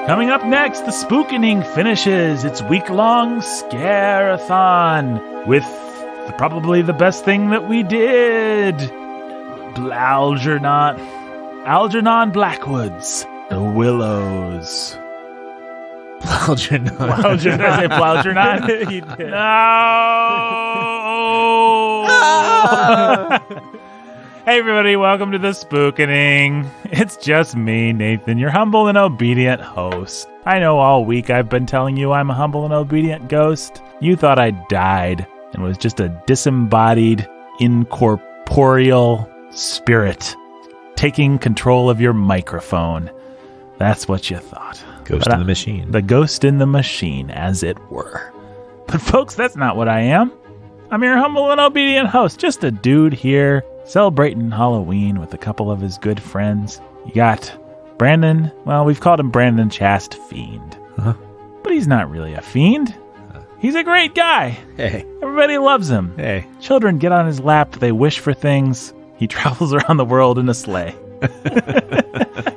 Coming up next, the Spookening finishes its week-long scare-a-thon with probably the best thing that we did. Algernon Blackwoods, the Willows. Algernon. Did I say Algernon? You did. No! Hey everybody, welcome to the Spookening. It's just me, Nathan, your humble and obedient host. I know all week I've been telling you I'm a humble and obedient ghost. You thought I died and was just a disembodied, incorporeal spirit taking control of your microphone. That's what you thought. Ghost in the machine. The ghost in the machine, as it were. But folks, that's not what I am. I'm your humble and obedient host, just a dude here celebrating Halloween with a couple of his good friends. You got Brandon. Well, we've called him Brandon Chast Fiend. Uh-huh. But he's not really a fiend. He's a great guy. Hey. Everybody loves him. Hey. Children get on his lap. They wish for things. He travels around the world in a sleigh.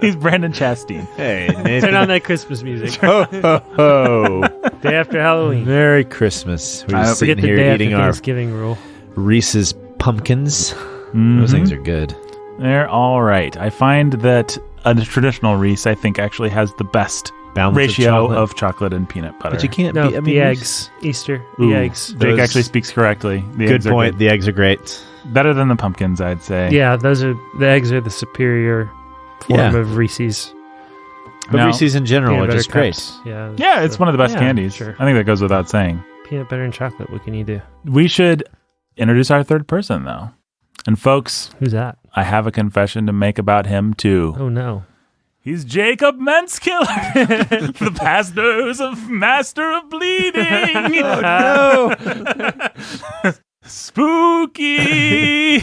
He's Brandon Chastain. Hey, Nathan. Turn on that Christmas music. Ho, ho, ho. Day after Halloween. Merry Christmas. We're just Forget sitting the here day eating after our Thanksgiving rule. Reese's pumpkins. Mm-hmm. Those things are good. They're all right. I find that a traditional Reese, I think, actually has the best Balance ratio of chocolate and peanut butter. But you can't No, be... I mean, the eggs. Easter. The Ooh, eggs. Jake Those- actually speaks correctly. The Good eggs are point. The eggs are great. Better than the pumpkins, I'd say. Yeah, the eggs are the superior form Yeah. of Reese's. But No. Reese's in general Peanut are butter just great. cups. Yeah, Yeah, it's one of the best Yeah, candies. sure. I think that goes without saying. Peanut butter and chocolate. What can you do? We should introduce our third person, though. And folks, Who's that? I have a confession to make about him, too. Oh, no. He's Jacob Menskiller, the master of bleeding. Oh, no. Spooky.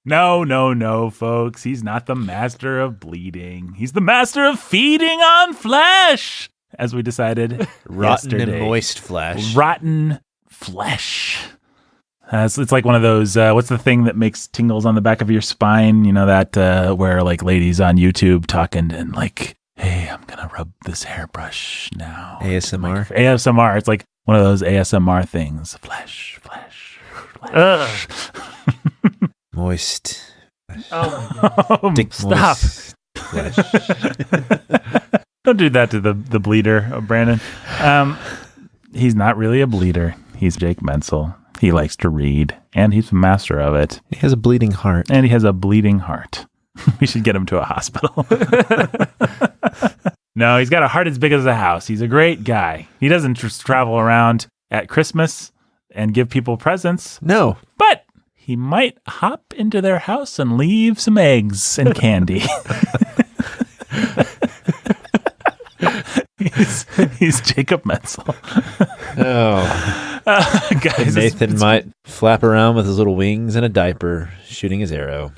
No, folks. He's not the master of bleeding. He's the master of feeding on flesh, as we decided Rotten yesterday. and moist flesh. Rotten flesh. It's like one of those, what's the thing that makes tingles on the back of your spine? You know, that where like ladies on YouTube talking and like, hey, I'm going to rub this hairbrush now. ASMR. ASMR. It's like one of those ASMR things. Flesh. Moist. Oh, my God. Dick Stop. moist flesh. Don't do that to the bleeder, Brandon. He's not really a bleeder. He's Jake Menzel. He likes to read, and he's a master of it. He has a bleeding heart. And he has a bleeding heart. We should get him to a hospital. No, he's got a heart as big as a house. He's a great guy. He doesn't just travel around at Christmas and give people presents, No. but he might hop into their house and leave some eggs and candy. He's Jacob Menzel. Oh. Guys, Nathan might flap around with his little wings and a diaper, shooting his arrow.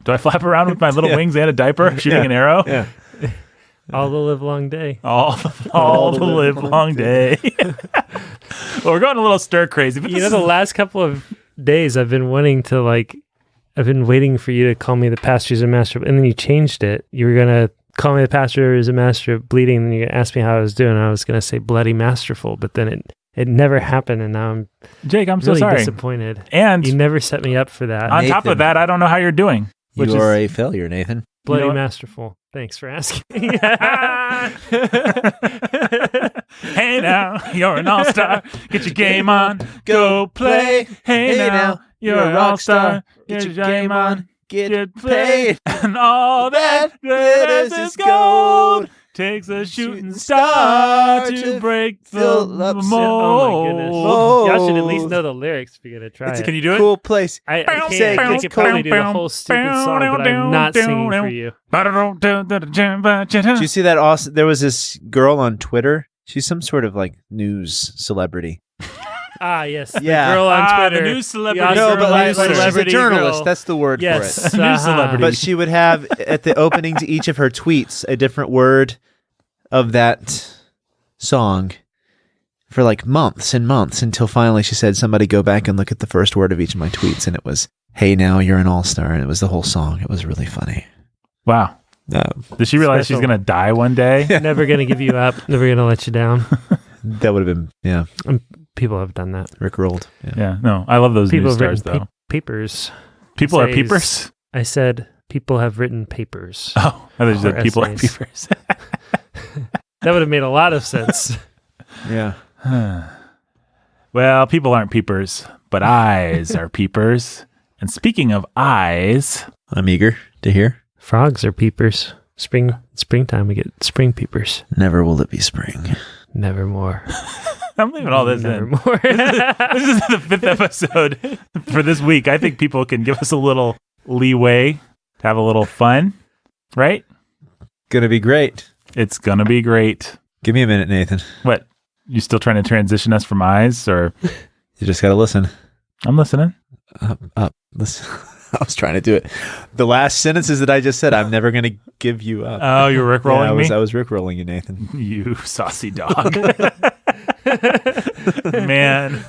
do I flap around with my little wings and a diaper, shooting an arrow? Yeah. All the live long day. All the live long day. Well, we're going a little stir crazy. But You know, the last couple of days I've been wanting to I've been waiting for you to call me the pastor as a master, and then you changed it. You were going to call me the pastor as a master of bleeding, and then you asked me how I was doing. I was going to say bloody masterful, but then it never happened, and now I'm Jake, I'm really so sorry. disappointed. And You never set me up for that. on top of Nathan. that, I don't know how you're doing. Which You are is, a failure, Nathan. Bloody you know what? masterful. Thanks for asking. Hey now, you're an all-star. Get your game on. Go play. Hey now, you're an all-star. Get your game on. Get paid. And all that glitters is gold. Takes a shooting star to break the mold. Oh my goodness. Y'all should at least know the lyrics if you're going to try it. Can you do it? Cool place. I Say can't. I it's could probably do the whole stupid song, but I'm not singing for you. Did you see that awesome? There was this girl on Twitter. She's some sort of like news celebrity. Ah, yes. Yeah. The girl on Twitter. the news celebrity. The No, Oscar but like, news she's a celebrity journalist. girl. That's the word Yes. for it. News celebrity. But she would have at the opening to each of her tweets a different word of that song for like months and months until finally she said, somebody go back and look at the first word of each of my tweets. And it was, hey, now you're an all-star. And it was the whole song. It was really funny. Wow. Does she realize she's Special. going to die one day? Never going to give you up. Never going to let you down. That would have been, People have done that. Rick rolled. Yeah. No, I love those People news have stars, written though. papers. People are Essays. peepers? I said people have written papers. Oh, I thought you said Or people are essays. peepers. That would have made a lot of sense. Yeah. Well, people aren't peepers, but eyes are peepers. And speaking of eyes, I'm eager to hear. Frogs are peepers. Springtime, we get spring peepers. Never will it be spring. Nevermore. I'm leaving all this in. Nevermore. This is the 5th episode for this week. I think people can give us a little leeway to have a little fun, right? Gonna be great. It's going to be great. Give me a minute, Nathan. What? You still trying to transition us from eyes, or? You just gotta listen. I'm listening. Up. Listen. I was trying to do it. The last sentences that I just said, I'm never gonna give you up. Oh, you're rickrolling me? I was rickrolling you, Nathan. You saucy dog. Man.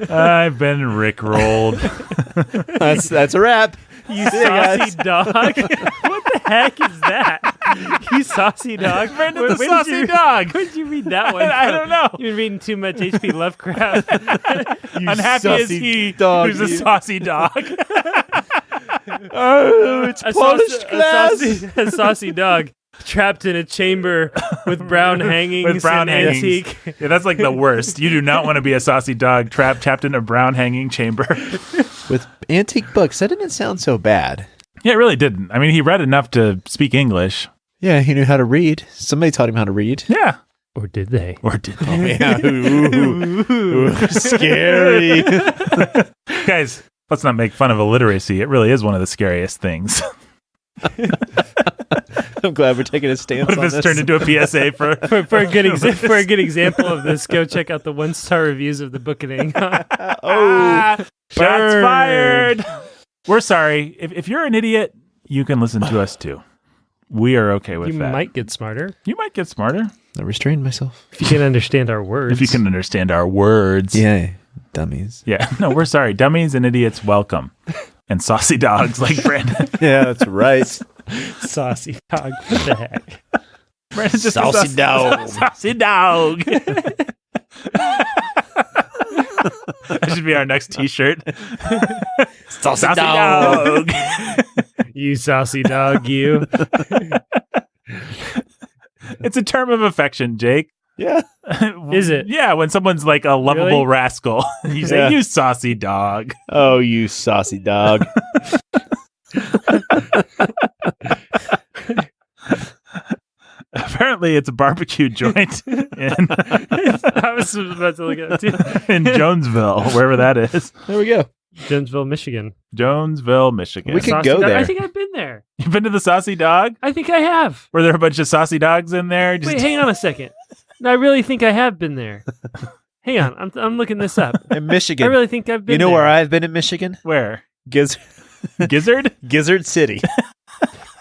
I've been rickrolled. That's a wrap. You saucy dog. What the heck is that? You saucy dog. Brandon the saucy dog. Where did you read that one? I don't know. You've been reading too much H.P. Lovecraft. Unhappy is he dog, who's a you. saucy dog. Oh, it's polished glass. A saucy dog trapped in a chamber with brown hangings With brown and hangings. antique. Yeah, that's like the worst. You do not want to be a saucy dog trapped in a brown hanging chamber. With antique books. That didn't sound so bad. Yeah, it really didn't. I mean, he read enough to speak English. Yeah, he knew how to read. Somebody taught him how to read. Yeah. Or did they? Or did they? Yeah. Ooh, scary. Guys, let's not make fun of illiteracy. It really is one of the scariest things. I'm glad we're taking a stance What if on this this. turned into a PSA for For a good example of this, go check out the 1-star reviews of the Bookening. Shots Burn. fired. We're sorry. If you're an idiot, you can listen to us too. We are okay with You that. might get smarter You might get smarter I restrained myself. if you can understand our words. if you can understand our words. Yeah, dummies. Yeah. No, we're sorry. Dummies and idiots, welcome. And saucy dogs like Brandon. Yeah, that's right. Saucy dog. What the heck? Brandon's just a Saucy dog. Saucy dog. That should be our next T-shirt. Saucy dog. You saucy dog, you. It's a term of affection, Jake. Yeah. Is it? Yeah, when someone's like a lovable Really? rascal, you say, Yeah. "You saucy dog." Oh, you saucy dog. Apparently, it's a barbecue joint I was about to look at it too. in Jonesville, wherever that is. There we go. Jonesville, Michigan. Jonesville, Michigan. We could Saucy go dog. there. I think I've been there. You've been to the Saucy Dog? I think I have. Were there a bunch of saucy dogs in there? Wait, hang on a second. No, I really think I have been there. Hang on, I'm looking this up. In Michigan. I really think I've been You know there. where I've been in Michigan? Where? Gizzard Gizzard? City.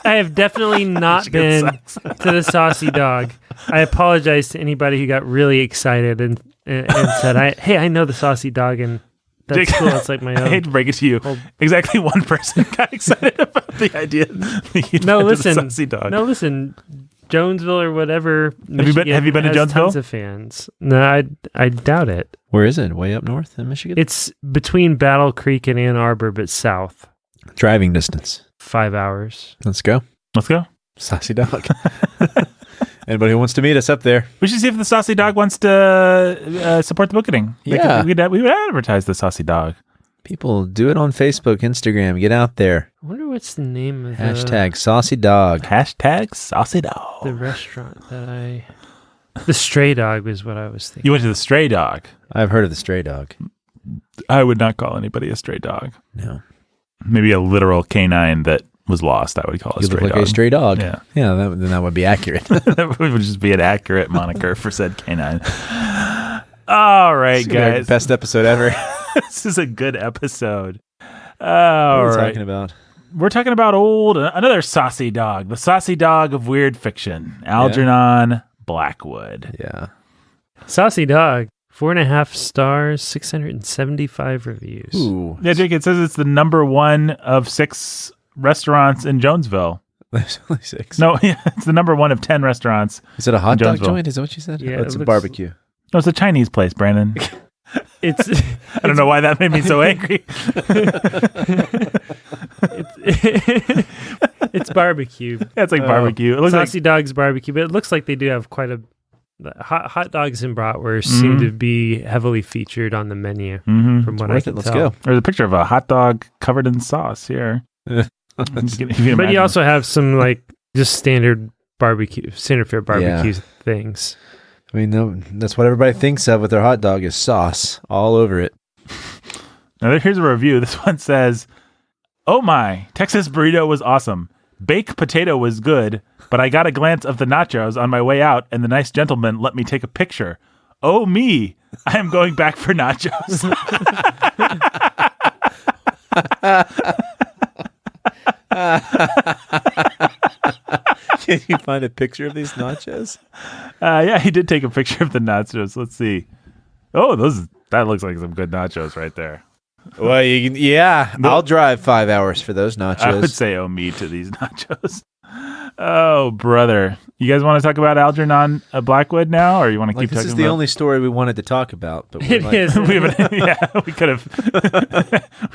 I have definitely not Michigan been to the Saucy Dog. I apologize to anybody who got really excited and said, "Hey, I know the Saucy Dog, and that's Jake, cool. It's like my I hate own." to break it to you. Exactly one person got excited about the idea that you'd No, been to listen. the Saucy Dog. No, listen. Jonesville or whatever. Have you been to has Jonesville? Tons of fans. No, I doubt it. Where is it? Way up north in Michigan? It's between Battle Creek and Ann Arbor, but south. Driving distance. 5 hours. Let's go. Let's go. Saucy dog. Anybody who wants to meet us up there? We should see if the Saucy Dog wants to support the Bookening. Yeah. We would advertise the Saucy Dog. People, do it on Facebook, Instagram. Get out there. I wonder what's the name of Hashtag saucy dog. Hashtag Saucy Dog. the restaurant that I... The Stray Dog was what I was thinking. You went to the Stray Dog. I've heard of the stray dog. I would not call anybody a stray dog. No. Maybe a literal canine that was lost. I would call a You stray look like dog. a stray dog. Yeah. Yeah, then that would be accurate. That would just be an accurate moniker for said canine. All right, guys. Best episode ever. This is a good episode. What All are we right. talking about? We're talking about another saucy dog. The saucy dog of weird fiction. Algernon Blackwood. Yeah. Saucy Dog. 4.5 stars, 675 reviews. Ooh. Yeah, Jake, it says it's the number 1 of 6 restaurants in Jonesville. There's only 6. No, yeah, it's the number 1 of 10 restaurants. Is it a hot in dog Jonesville. joint? Is that what you said? Yeah, Oh, it's it a looks- barbecue. No, it's a Chinese place, Brandon. It's I don't know why that made me so angry. it's barbecue. Yeah, it's like barbecue. It looks like Saucy Dogs barbecue, but it looks like they do have quite a hot dogs and bratwurst seem to be heavily featured on the menu. From what I Worth can it. Let's tell. go. there's a picture of a hot dog covered in sauce here. You can But imagine. you also have some like just standard fare barbecue things. I mean, no, that's what everybody thinks of with their hot dog is sauce all over it. Now here's a review. This one says, "Oh my, Texas burrito was awesome. Baked potato was good, but I got a glance of the nachos on my way out, and the nice gentleman let me take a picture. Oh me, I am going back for nachos." Can you find a picture of these nachos? Yeah, he did take a picture of the nachos. Let's see. Oh, that looks like some good nachos right there. Well, I'll drive 5 hours for those nachos. I would say oh me to these nachos. Oh, brother. You guys want to talk about Algernon Blackwood now, or you want to keep this talking is the about... only story we wanted to talk about. But we're It like, is. we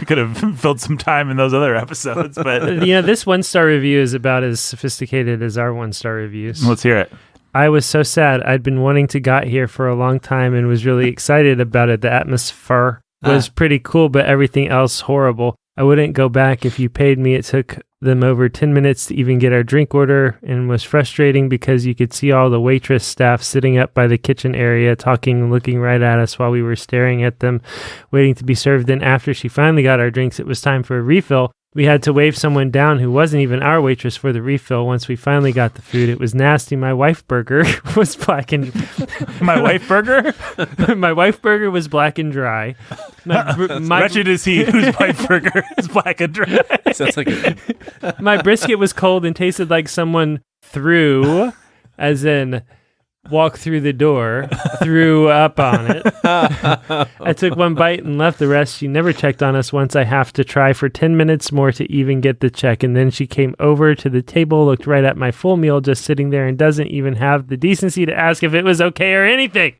could have filled some time in those other episodes, but This 1-star review is about as sophisticated as our 1-star reviews. let's hear it. I was so sad. I'd been wanting to got here for a long time and was really excited about it. The atmosphere was pretty cool, but everything else horrible. I wouldn't go back if you paid me. It took them over 10 minutes to even get our drink order and was frustrating because you could see all the waitress staff sitting up by the kitchen area talking and looking right at us while we were staring at them waiting to be served. Then after she finally got our drinks, it was time for a refill. We had to wave someone down who wasn't even our waitress for the refill. Once we finally got the food, it was nasty. My wife burger was black and My wife burger? my wife burger was black and dry. Wretched is he whose wife burger is black and dry. sounds like My brisket was cold and tasted like someone threw, as in walk through the door, threw up on it. I took one bite and left the rest. She never checked on us once. I have to try for 10 minutes more to even get the check. And then she came over to the table, looked right at my full meal just sitting there and doesn't even have the decency to ask if it was okay or anything.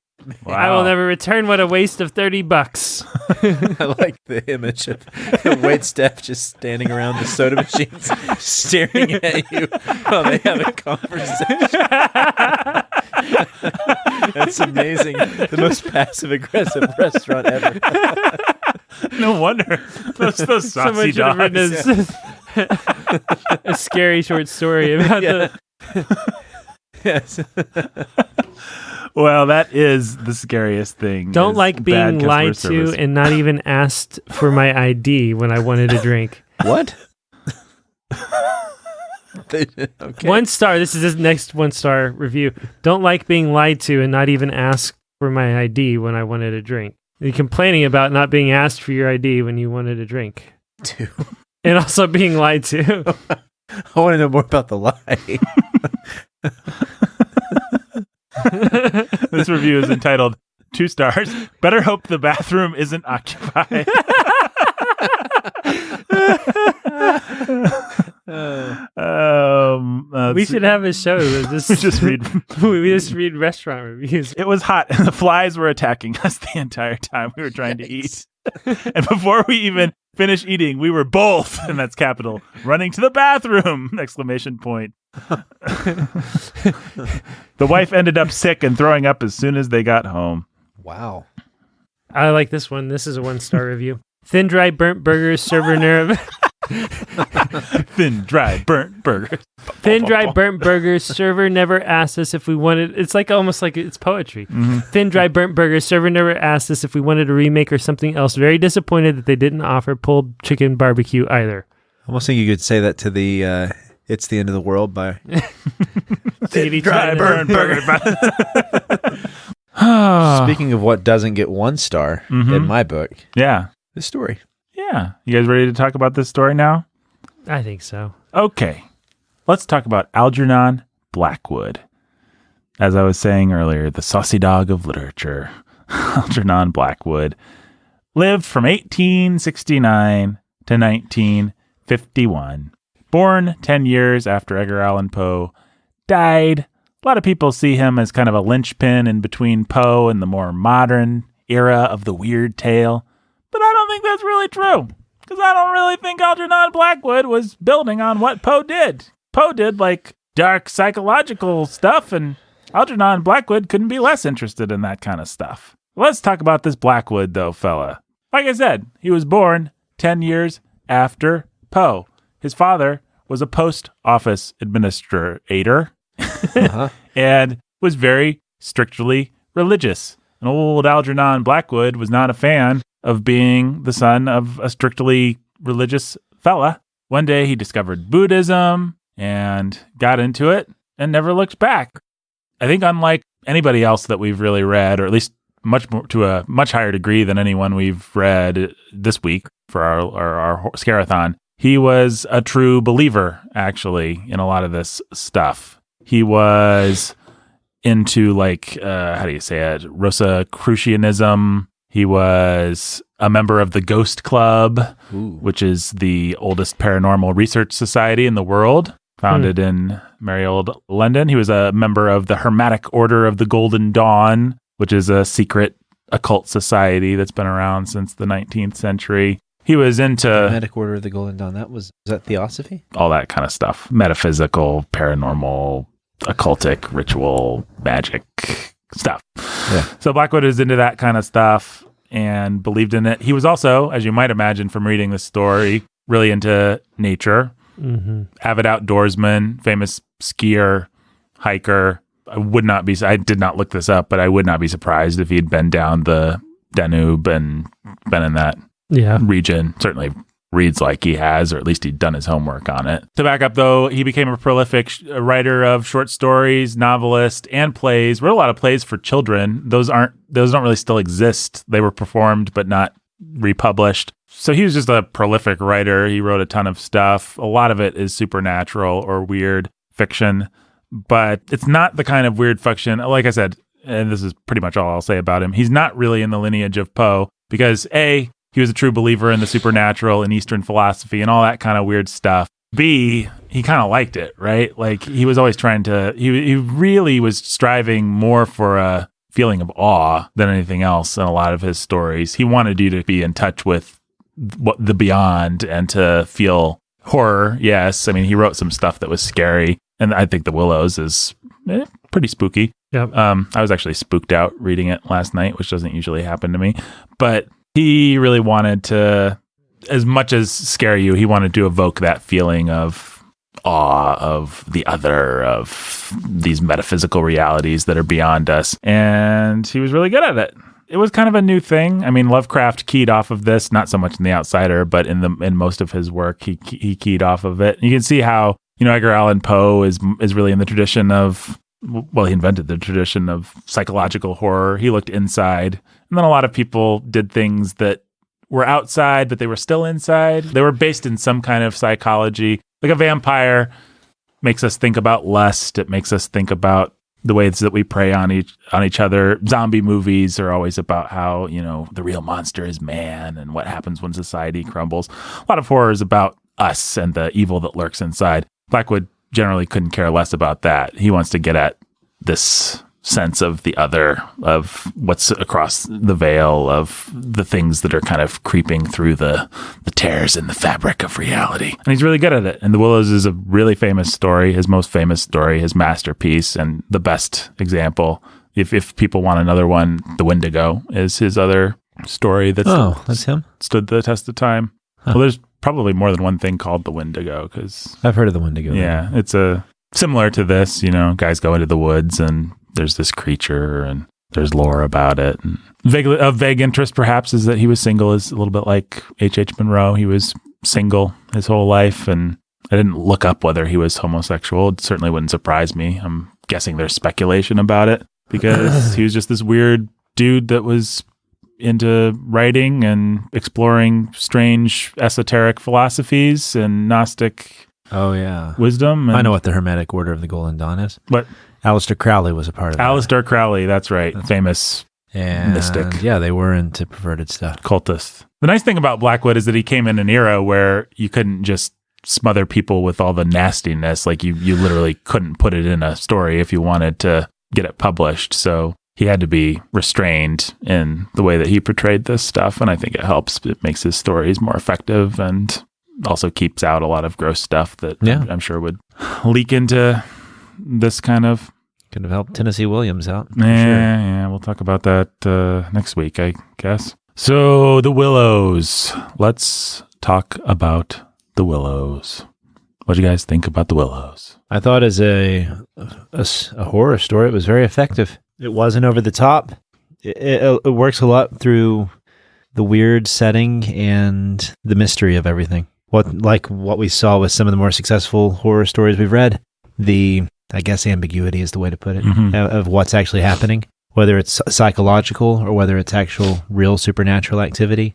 Wow. I will never return. What a waste of $30. I like the image of the wait staff just standing around the soda machines, staring at you while they have a conversation. That's amazing. The most passive aggressive restaurant ever. No wonder. Those Someone saucy should have dogs. written a scary short story about Yes. Well, that is the scariest thing. Don't is like bad being customer lied service. to and not even asked for my ID when I wanted a drink. What? Okay. 1 star. This is his next 1-star review. Don't like being lied to and not even asked for my ID when I wanted a drink. You're complaining about not being asked for your ID when you wanted a drink. 2. And also being lied to. I want to know more about the lie. This review is entitled 2 stars. Better hope the bathroom isn't occupied. We should have a show that we just read. we just read restaurant reviews. It was hot, and the flies were attacking us the entire time we were trying to eat. And before we even finished eating, we were both, and that's capital, running to the bathroom! Exclamation point. The wife ended up sick and throwing up as soon as they got home. Wow. I like this one. This is a 1-star review. Thin, dry, burnt burgers, server nerve. Thin, dry, burnt burgers. Thin, dry, burnt burgers. Server never asked us if we wanted. It's like almost like it's poetry. Mm-hmm. Thin, dry, burnt burgers. Server never asked us if we wanted a remake or something else. Very disappointed that they didn't offer pulled chicken barbecue either. I almost think you could say that to the "It's the End of the World" by Thin, Dry, burnt burger. Speaking of what doesn't get 1 star in my book, Yeah. this story. Yeah. You guys ready to talk about this story now? I think so. Okay. Let's talk about Algernon Blackwood. As I was saying earlier, the saucy dog of literature. Algernon Blackwood lived from 1869 to 1951. Born 10 years after Edgar Allan Poe died. A lot of people see him as kind of a linchpin in between Poe and the more modern era of the weird tale. But I don't think that's really true, because I don't really think Algernon Blackwood was building on what Poe did. Poe did like dark psychological stuff, and Algernon Blackwood couldn't be less interested in that kind of stuff. Let's talk about this Blackwood, though, fella. Like I said, he was born 10 years after Poe. His father was a post office administrator and was very strictly religious. And old Algernon Blackwood was not a fan of being the son of a strictly religious fella. One day he discovered Buddhism and got into it and never looked back. I think unlike anybody else that we've really read, or at least much more to a much higher degree than anyone we've read this week for our Scarathon, he was a true believer, actually, in a lot of this stuff. He was into, like, how do you say it, Rosicrucianism. He was a member of the Ghost Club, which is the oldest paranormal research society in the world, founded in merry old London. He was a member of the Hermetic Order of the Golden Dawn, which is a secret occult society that's been around since the 19th century. He was into Hermetic Order of the Golden Dawn. Was that Theosophy? All that kind of stuff. Metaphysical, paranormal, occultic, ritual, magic stuff. Yeah. So Blackwood is into that kind of stuff and believed in it. He was also, as you might imagine from reading this story, really into nature. Avid outdoorsman, famous skier, hiker. I did not look this up, but I would not be surprised if he'd been down the Danube and been in that region. Certainly reads like he has, or at least he'd done his homework on it. To back up, though, he became a prolific writer of short stories, novelist, and plays. Wrote a lot of plays for children. Those don't really still exist. They were performed, but not republished. So he was just a prolific writer. He wrote a ton of stuff. A lot of it is supernatural or weird fiction, but it's not the kind of weird fiction. Like I said, and this is pretty much all I'll say about him, he's not really in the lineage of Poe because A, he was a true believer in the supernatural and Eastern philosophy and all that kind of weird stuff. B, he kind of liked it, right? Like he was always he really was striving more for a feeling of awe than anything else in a lot of his stories. He wanted you to be in touch with what the beyond and to feel horror. Yes. I mean, he wrote some stuff that was scary. And I think The Willows is pretty spooky. Yep. I was actually spooked out reading it last night, which doesn't usually happen to me. But he really wanted to, as much as scare you, he wanted to evoke that feeling of awe of the other, of these metaphysical realities that are beyond us. And he was really good at it. It was kind of a new thing. I mean, Lovecraft keyed off of this, not so much in The Outsider, but in most of his work, he keyed off of it. You can see how, Edgar Allan Poe is really in the tradition of, well, he invented the tradition of psychological horror. He looked inside. And then a lot of people did things that were outside, but they were still inside. They were based in some kind of psychology. Like a vampire makes us think about lust. It makes us think about the ways that we prey on each other. Zombie movies are always about how, the real monster is man and what happens when society crumbles. A lot of horror is about us and the evil that lurks inside. Blackwood generally couldn't care less about that. He wants to get at this sense of the other, of what's across the veil, of the things that are kind of creeping through the tears in the fabric of reality. And he's really good at it. And The Willows is a really famous story, his most famous story, his masterpiece, and the best example. If people want another one, The Wendigo is his other story that's him? Stood the test of time. Huh. Well, there's probably more than one thing called The Wendigo, because I've heard of The Wendigo. Yeah, it's similar to this, guys go into the woods and there's this creature and there's lore about it. And vague interest perhaps is that he was single, is a little bit like H.H. Monroe. He was single his whole life, and I didn't look up whether he was homosexual. It certainly wouldn't surprise me. I'm guessing there's speculation about it because he was just this weird dude that was into writing and exploring strange esoteric philosophies and Gnostic wisdom. I know what the Hermetic Order of the Golden Dawn is. But Aleister Crowley was a part of that. Aleister Crowley, that's right. Famous mystic. Yeah, they were into perverted stuff. Cultist. The nice thing about Blackwood is that he came in an era where you couldn't just smother people with all the nastiness. Like you literally couldn't put it in a story if you wanted to get it published. So he had to be restrained in the way that he portrayed this stuff. And I think it helps. It makes his stories more effective and also keeps out a lot of gross stuff that I'm sure would leak into this kind of. Could have helped Tennessee Williams out. Yeah, we'll talk about that next week, I guess. So the Willows. Let's talk about the Willows. What do you guys think about the Willows? I thought as a horror story, it was very effective. It wasn't over the top. It works a lot through the weird setting and the mystery of everything. What we saw with some of the more successful horror stories we've read, I guess ambiguity is the way to put it, of what's actually happening, whether it's psychological or whether it's actual real supernatural activity,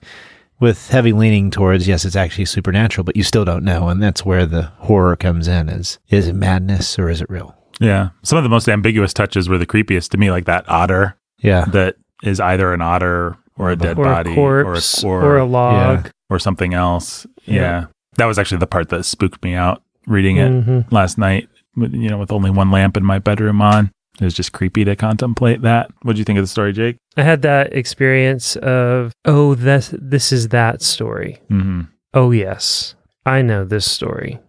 with heavy leaning towards, yes, it's actually supernatural, but you still don't know. And that's where the horror comes in is it madness or is it real? Yeah. Some of the most ambiguous touches were the creepiest to me, like that otter. Yeah. That is either an otter or a dead body a corpse, or a log or something else. Yeah. That was actually the part that spooked me out reading it last night, with only one lamp in my bedroom on. It was just creepy to contemplate that. What did you think of the story, Jake? I had that experience of, this is that story. Mm-hmm. Oh, yes, I know this story.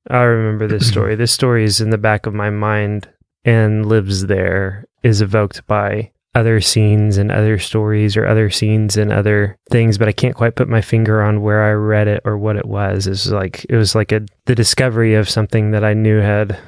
I remember this story. This story is in the back of my mind and lives there, is evoked by other scenes and other stories or other scenes and other things, but I can't quite put my finger on where I read it or what it was. It was like the discovery of something that I knew had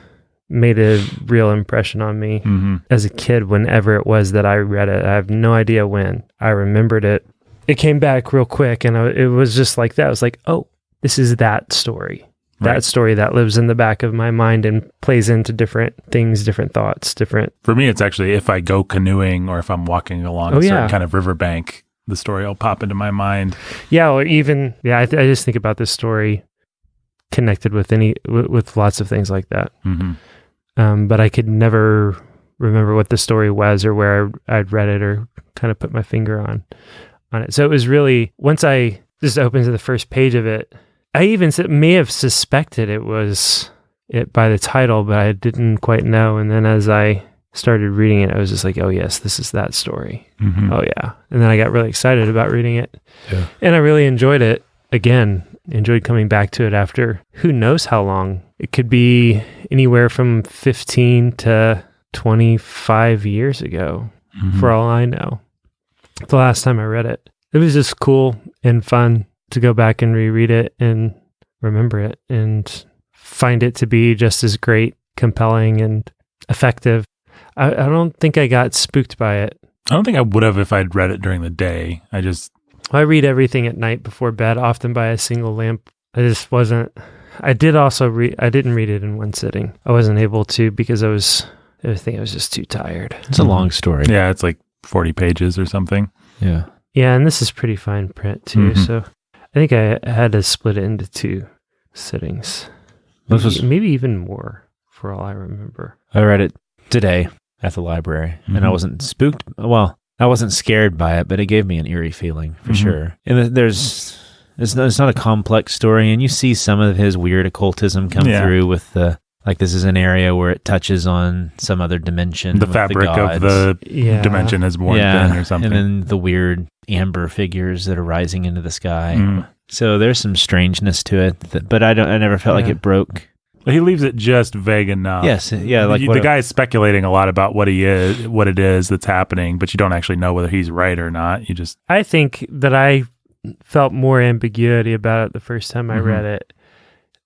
made a real impression on me as a kid, whenever it was that I read it. I have no idea when. I remembered it. It came back real quick, and it was just like that. I was like, oh, this is that story. That story that lives in the back of my mind and plays into different things, different thoughts, different... For me, it's actually if I go canoeing or if I'm walking along a certain kind of riverbank, the story will pop into my mind. Yeah, or even... Yeah, I just think about this story connected with lots of things like that. Mm-hmm. But I could never remember what the story was or where I'd read it or kind of put my finger on it. So it was really... Once I just opened to the first page of it, I even may have suspected it was it by the title, but I didn't quite know. And then as I started reading it, I was just like, oh, yes, this is that story. Mm-hmm. Oh, yeah. And then I got really excited about reading it. Yeah. And I really enjoyed it. Again, enjoyed coming back to it after who knows how long. It could be anywhere from 15 to 25 years ago, for all I know. The last time I read it. It was just cool and fun to go back and reread it and remember it and find it to be just as great, compelling, and effective. I don't think I got spooked by it. I don't think I would have if I'd read it during the day. I read everything at night before bed, often by a single lamp. I just wasn't... I didn't read it in one sitting. I wasn't able to because I think I was just too tired. It's a long story. Yeah, it's like 40 pages or something. Yeah. Yeah, and this is pretty fine print too, so I think I had to split it into 2 sittings. Maybe even more, for all I remember. I read it today at the library, and I wasn't spooked. Well, I wasn't scared by it, but it gave me an eerie feeling, for sure. And it's not a complex story, and you see some of his weird occultism come through with the... Like this is an area where it touches on some other dimension. The fabric of the dimension is more thin or something. And then the weird amber figures that are rising into the sky. So there's some strangeness to it, but I never felt like it broke. He leaves it just vague enough. Yes, yeah. Like the guy is speculating a lot about what it is that's happening, but you don't actually know whether he's right or not. I think that I felt more ambiguity about it the first time I read it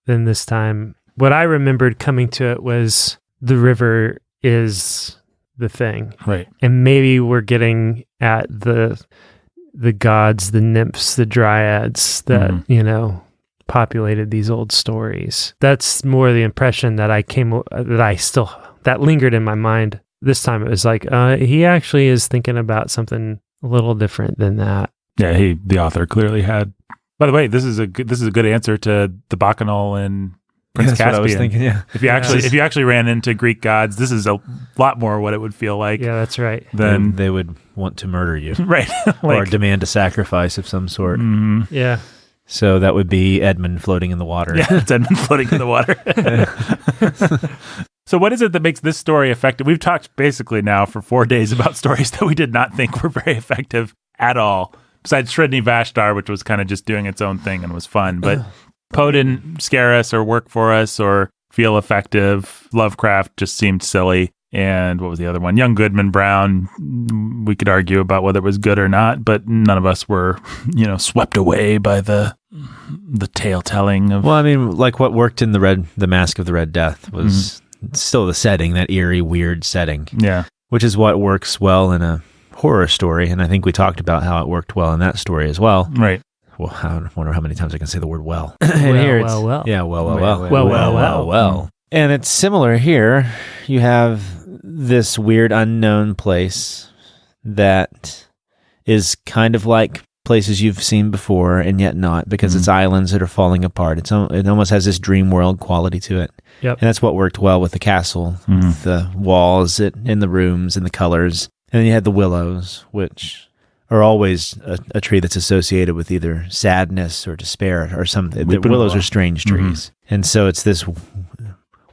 than this time. What I remembered coming to it was the river is the thing. Right. And maybe we're getting at the gods, the nymphs, the dryads that, populated these old stories. That's more the impression that that lingered in my mind. This time it was like, he actually is thinking about something a little different than that. Yeah, the author clearly had. By the way, this is a good answer to the Bacchanal and Prince Caspian. What I was thinking, yeah. If you actually ran into Greek gods, this is a lot more what it would feel like. Yeah, that's right. Then they would want to murder you. Right. Or demand a sacrifice of some sort. Yeah. So that would be Edmund floating in the water. Yeah, it's Edmund floating in the water. So what is it that makes this story effective? We've talked basically now for 4 days about stories that we did not think were very effective at all, besides Sridni Vashtar, which was kind of just doing its own thing and was fun. But Poe didn't scare us or work for us or feel effective. Lovecraft just seemed silly. And what was the other one? Young Goodman Brown. We could argue about whether it was good or not, but none of us were, swept away by the tale telling of. Well, I mean, like what worked in the Mask of the Red Death was still the setting, that eerie, weird setting. Yeah, which is what works well in a horror story, and I think we talked about how it worked well in that story as well. Right. Well, I wonder how many times I can say the word "well." Well. Yeah, well. And it's similar here. You have this weird unknown place that is kind of like places you've seen before and yet not, because it's islands that are falling apart. It almost has this dream world quality to it. Yep. And that's what worked well with the castle, the walls in the rooms and the colors. And then you had the willows, which are always a tree that's associated with either sadness or despair or something. The willows are strange trees. And so it's this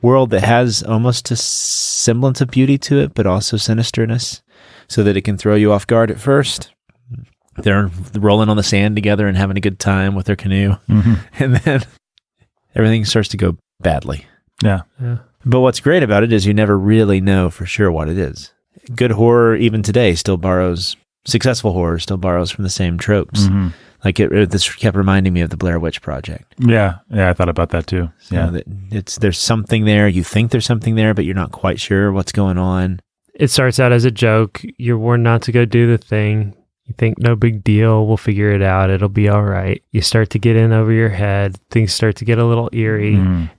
world that has almost a semblance of beauty to it, but also sinisterness, so that it can throw you off guard at first. They're rolling on the sand together and having a good time with their canoe. And then everything starts to go badly. Yeah. But what's great about it is you never really know for sure what it is. Good horror, even today, successful horror still borrows from the same tropes. Like this kept reminding me of the Blair Witch Project. Yeah, I thought about that too. So there's something there. You think there's something there, but you're not quite sure what's going on. It starts out as a joke. You're warned not to go do the thing. You think, no big deal. We'll figure it out. It'll be all right. You start to get in over your head. Things start to get a little eerie.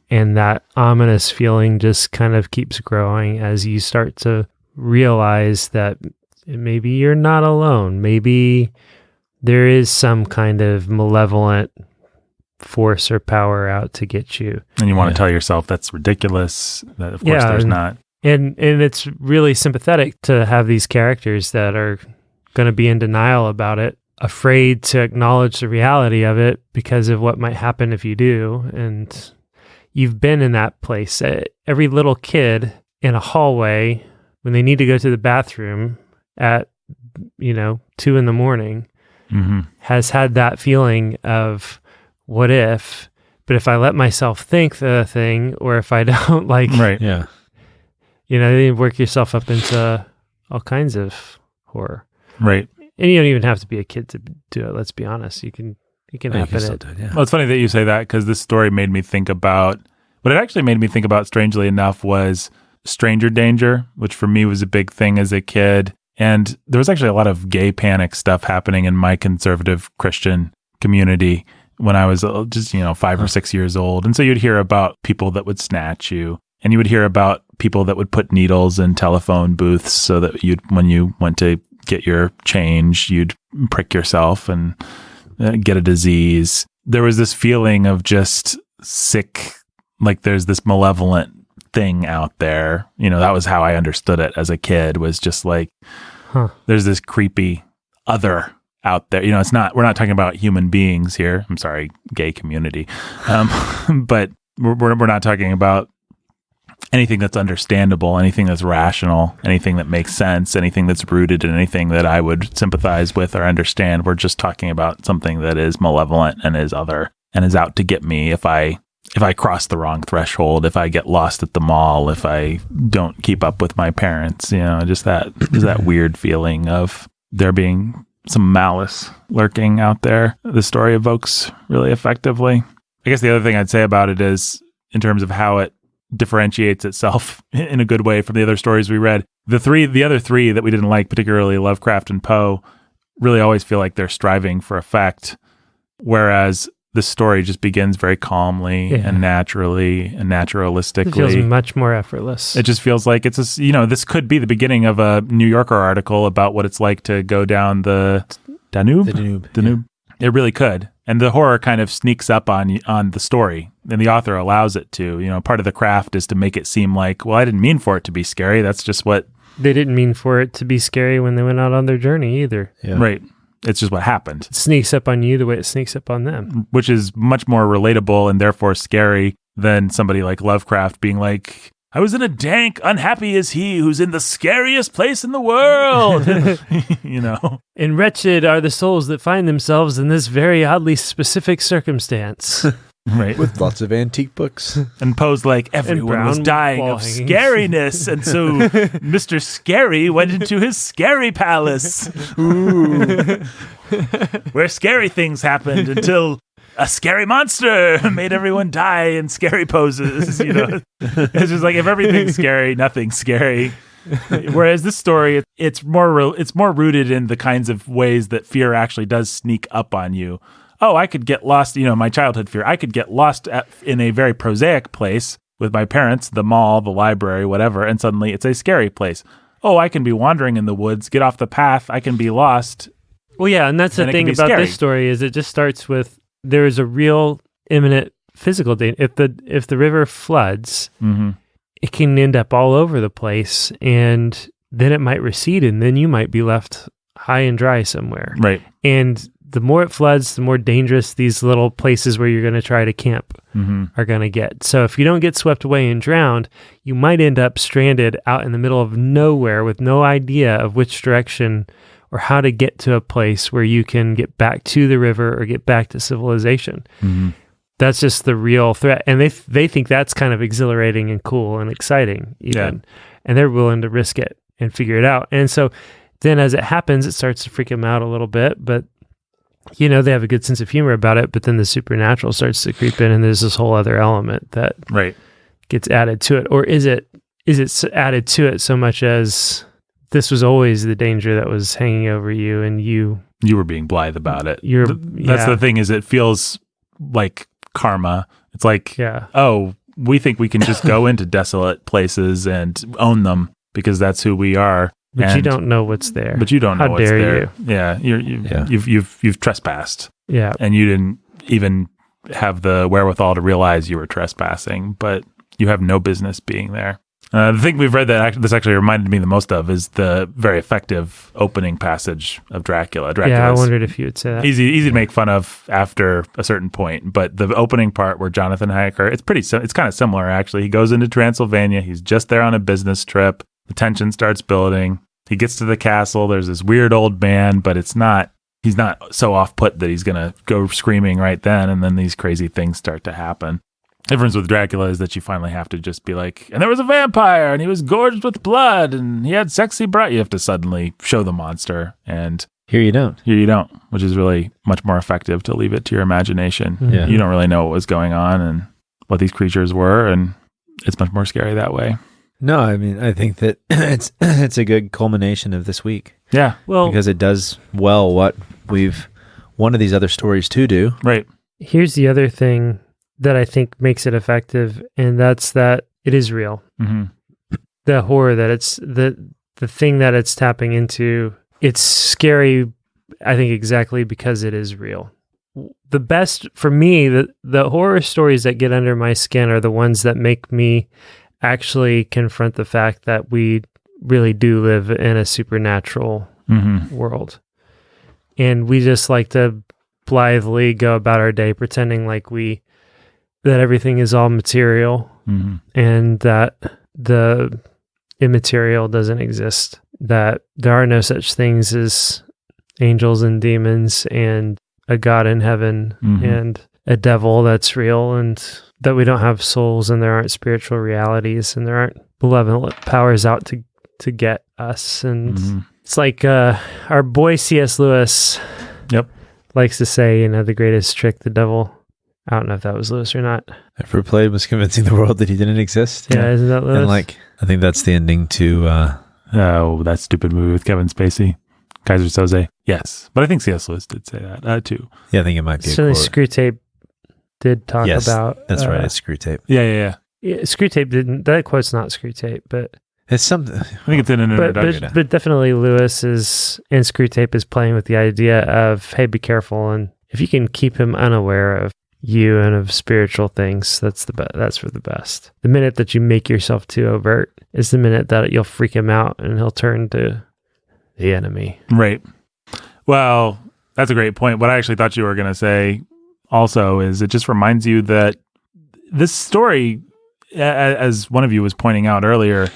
And that ominous feeling just kind of keeps growing as you start to realize that maybe you're not alone. Maybe there is some kind of malevolent force or power out to get you. And you want to tell yourself that's ridiculous. That of course there's not. And it's really sympathetic to have these characters that are going to be in denial about it, afraid to acknowledge the reality of it because of what might happen if you do. And you've been in that place. Every little kid in a hallway, when they need to go to the bathroom at 2 a.m, has had that feeling of what if, but if I let myself think the thing, or if I don't you work yourself up into all kinds of horror. Right. And you don't even have to be a kid to do it. Let's be honest. It can happen. Well, it's funny that you say that, because this story made me think about, what it actually made me think about, strangely enough, was stranger danger, which for me was a big thing as a kid. And there was actually a lot of gay panic stuff happening in my conservative Christian community when I was just, 5 or 6 years old. And so you'd hear about people that would snatch you, and you would hear about people that would put needles in telephone booths so that when you went to get your change, you'd prick yourself and get a disease. There was this feeling of just sick, like there's this malevolent thing out there. That was how I understood it as a kid, was just like, there's this creepy other out there. We're not talking about human beings here. I'm sorry, gay community. But we're not talking about anything that's understandable, anything that's rational, anything that makes sense, anything that's rooted in anything that I would sympathize with or understand. We're just talking about something that is malevolent and is other and is out to get me if I cross the wrong threshold, if I get lost at the mall, if I don't keep up with my parents, just that weird feeling of there being some malice lurking out there. The story evokes really effectively. I guess the other thing I'd say about it is, in terms of how it differentiates itself in a good way from the other stories we read, the other three that we didn't like, particularly Lovecraft and Poe, really always feel like they're striving for effect, whereas this story just begins very calmly and naturally and naturalistically. It feels much more effortless. It just feels like it's this could be the beginning of a New Yorker article about what it's like to go down the Danube. Yeah. It really could. And the horror kind of sneaks up on the story, and the author allows it to. Part of the craft is to make it seem like, well, I didn't mean for it to be scary. That's just what... They didn't mean for it to be scary when they went out on their journey either. Yeah. Right. It's just what happened. It sneaks up on you the way it sneaks up on them. Which is much more relatable and therefore scary than somebody like Lovecraft being like, I was in a dank, unhappy is he who's in the scariest place in the world. You know? And wretched are the souls that find themselves in this very oddly specific circumstance. Right. With lots of antique books. And Poe's like, everyone was dying of scariness. And so Mr. Scary went into his scary palace. Ooh. Where scary things happened until a scary monster made everyone die in scary poses. You know, it's just like, if everything's scary, nothing's scary. Whereas this story, it's more rooted in the kinds of ways that fear actually does sneak up on you. Oh, I could get lost, my childhood fear. I could get lost in a very prosaic place with my parents, the mall, the library, whatever, and suddenly it's a scary place. Oh, I can be wandering in the woods, get off the path, I can be lost. Well, yeah, and that's the thing about this story is it just starts with there is a real imminent physical danger. If the river floods, it can end up all over the place, and then it might recede, and then you might be left high and dry somewhere. Right. And the more it floods, the more dangerous these little places where you're going to try to camp are going to get. So if you don't get swept away and drowned, you might end up stranded out in the middle of nowhere with no idea of which direction or how to get to a place where you can get back to the river or get back to civilization. That's just the real threat. And they think that's kind of exhilarating and cool and exciting even. Yeah. And they're willing to risk it and figure it out. And so then as it happens, it starts to freak them out a little bit, but they have a good sense of humor about it, but then the supernatural starts to creep in and there's this whole other element that gets added to it. Or is it added to it so much as this was always the danger that was hanging over you and you were being blithe about it. That's the thing, is it feels like karma. It's like, oh, we think we can just go into desolate places and own them because that's who we are. But you don't know what's there. But you don't know what's there. You? Yeah, you've trespassed. Yeah, and you didn't even have the wherewithal to realize you were trespassing, but you have no business being there. The thing we've read that this actually reminded me the most of is the very effective opening passage of Dracula. Yeah, I wondered if you would say that. Easy to make fun of after a certain point, but the opening part where Jonathan Hyker, it's kind of similar actually. He goes into Transylvania. He's just there on a business trip. The tension starts building. He gets to the castle. There's this weird old man, but he's not so off-put that he's going to go screaming right then, and then these crazy things start to happen. The difference with Dracula is that you finally have to just be like, and there was a vampire, and he was gorged with blood, and he had sexy breath. You have to suddenly show the monster, and here you don't, which is really much more effective to leave it to your imagination. Yeah. You don't really know what was going on and what these creatures were, and it's much more scary that way. No, I mean, I think that it's a good culmination of this week. Yeah. Well, because it does well what we've wanted these other stories to do. Right. Here's the other thing that I think makes it effective, and that's that it is real. The horror that it's the thing that it's tapping into, it's scary, I think, exactly because it is real. The best for me, the horror stories that get under my skin are the ones that make me actually confront the fact that we really do live in a supernatural world. And we just like to blithely go about our day pretending like that everything is all material and that the immaterial doesn't exist, that there are no such things as angels and demons and a God in heaven and a devil that's real, and that we don't have souls and there aren't spiritual realities and there aren't malevolent powers out to get us. And it's like our boy C.S. Lewis likes to say, the greatest trick the devil, I don't know if that was Lewis or not, ever played was convincing the world that he didn't exist. Yeah, isn't that Lewis? And I think that's the ending to that stupid movie with Kevin Spacey, Kaiser Soze. Yes, but I think C.S. Lewis did say that too. Yeah, I think it might be certainly a quote. Screw Tape did talk about. That's right. It's Screw Tape. Yeah. Screw Tape didn't. That quote's not Screw Tape, but it's something. I think it's in an introduction. But definitely Lewis and Screw Tape is playing with the idea of, hey, be careful, and if you can keep him unaware of you and of spiritual things, that's for the best. The minute that you make yourself too overt is the minute that you'll freak him out and he'll turn to the enemy. Right. Well, That's a great point. What I actually thought you were going to say also is it just reminds you that this story, as one of you was pointing out earlier,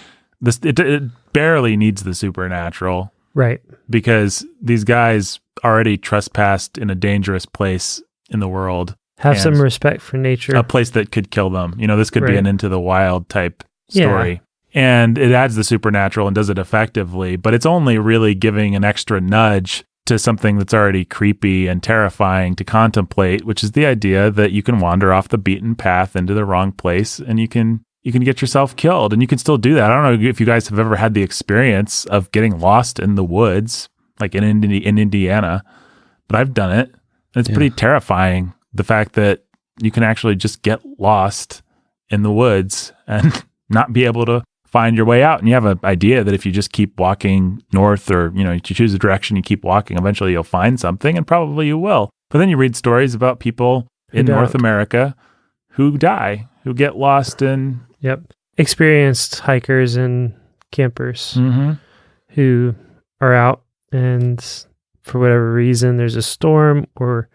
it barely needs the supernatural. Right. Because these guys already trespassed in a dangerous place in the world. Have some respect for nature. A place that could kill them. This could be an Into the Wild type story. Yeah. And it adds the supernatural and does it effectively, but it's only really giving an extra nudge to something that's already creepy and terrifying to contemplate, which is the idea that you can wander off the beaten path into the wrong place and you can get yourself killed, and you can still do that. I don't know if you guys have ever had the experience of getting lost in the woods, like in Indiana, but I've done it. And it's pretty terrifying, the fact that you can actually just get lost in the woods and not be able to find your way out. And you have an idea that if you just keep walking north, or, you choose a direction, you keep walking, eventually you'll find something, and probably you will. But then you read stories about people in North America who die, who get lost in... Yep. Experienced hikers and campers who are out, and for whatever reason, there's a storm, or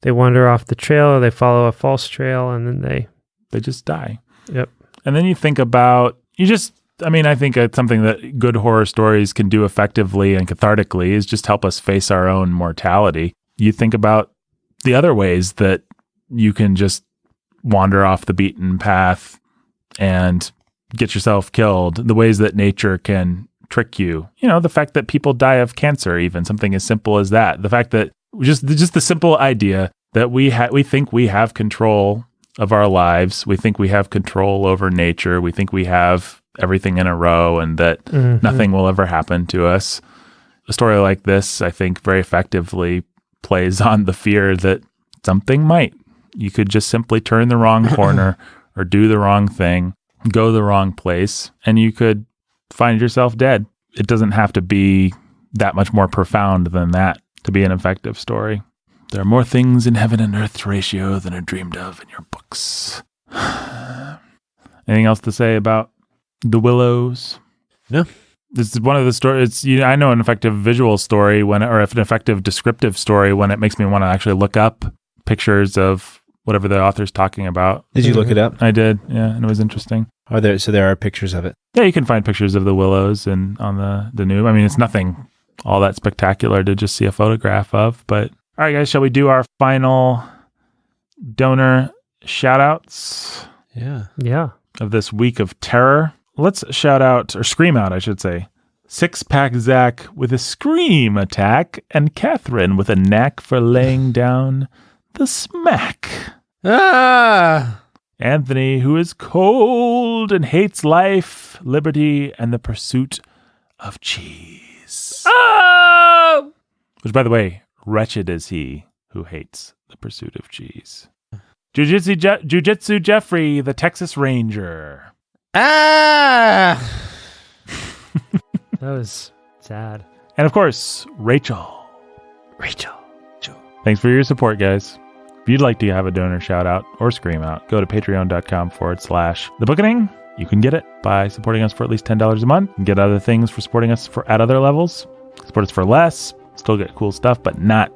they wander off the trail, or they follow a false trail, and then they just die. Yep. And then you think about, I think it's something that good horror stories can do effectively and cathartically is just help us face our own mortality. You think about the other ways that you can just wander off the beaten path and get yourself killed, the ways that nature can trick you. The fact that people die of cancer, even something as simple as that. The fact that just the simple idea that we think we have control of our lives. We think we have control over nature. We think we have everything in a row, and that nothing will ever happen to us. A story like this, I think, very effectively plays on the fear that something might. You could just simply turn the wrong corner or do the wrong thing, go the wrong place, and you could find yourself dead. It doesn't have to be that much more profound than that to be an effective story. There are more things in heaven and earth's ratio than are dreamed of in your books. Anything else to say about The Willows? No. This is one of the stories. I know an effective visual story or if an effective descriptive story when it makes me want to actually look up pictures of whatever the author's talking about. Did you look it up? I did, yeah, and it was interesting. So there are pictures of it? Yeah, you can find pictures of the Willows and on the new. It's nothing all that spectacular to just see a photograph of. But all right, guys, shall we do our final donor shout-outs? Yeah. Of this week of terror. Let's shout out, or scream out, I should say. Six-Pack Zach with a scream attack, and Catherine with a knack for laying down the smack. Anthony, who is cold and hates life, liberty, and the pursuit of cheese. Oh! Which, by the way, wretched is he who hates the pursuit of cheese. Jiu-Jitsu Jeffrey, the Texas Ranger. That was sad. And of course, Rachel. Thanks for your support, guys. If you'd like to have a donor shout out or scream out, go to patreon.com/thebookening. You can get it by supporting us for at least $10 a month and get other things for supporting us at other levels. Support us for less, still get cool stuff, but not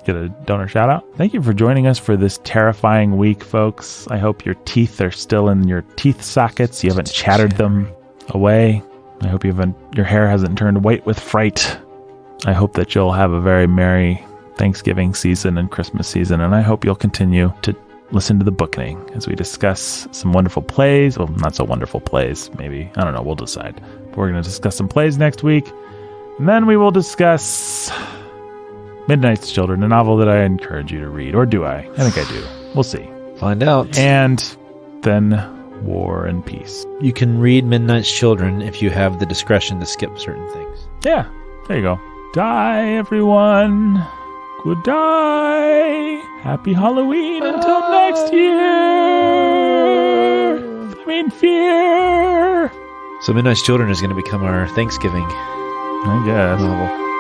get a donor shout out. Thank you for joining us for this terrifying week, folks. I hope your teeth are still in your teeth sockets. You haven't chattered them away. I hope your hair hasn't turned white with fright. I hope that you'll have a very merry Thanksgiving season and Christmas season, and I hope you'll continue to listen to The Bookening as we discuss some wonderful plays. Well, not so wonderful plays, maybe. I don't know. We'll decide. But we're going to discuss some plays next week, and then we will discuss Midnight's Children, a novel that I encourage you to read. Or do I? I think I do. We'll see. Find out. And then War and Peace. You can read Midnight's Children if you have the discretion to skip certain things. Yeah, there you go. Die, everyone. Good die. Happy Halloween until next year. Fear. So Midnight's Children is going to become our Thanksgiving I guess. novel.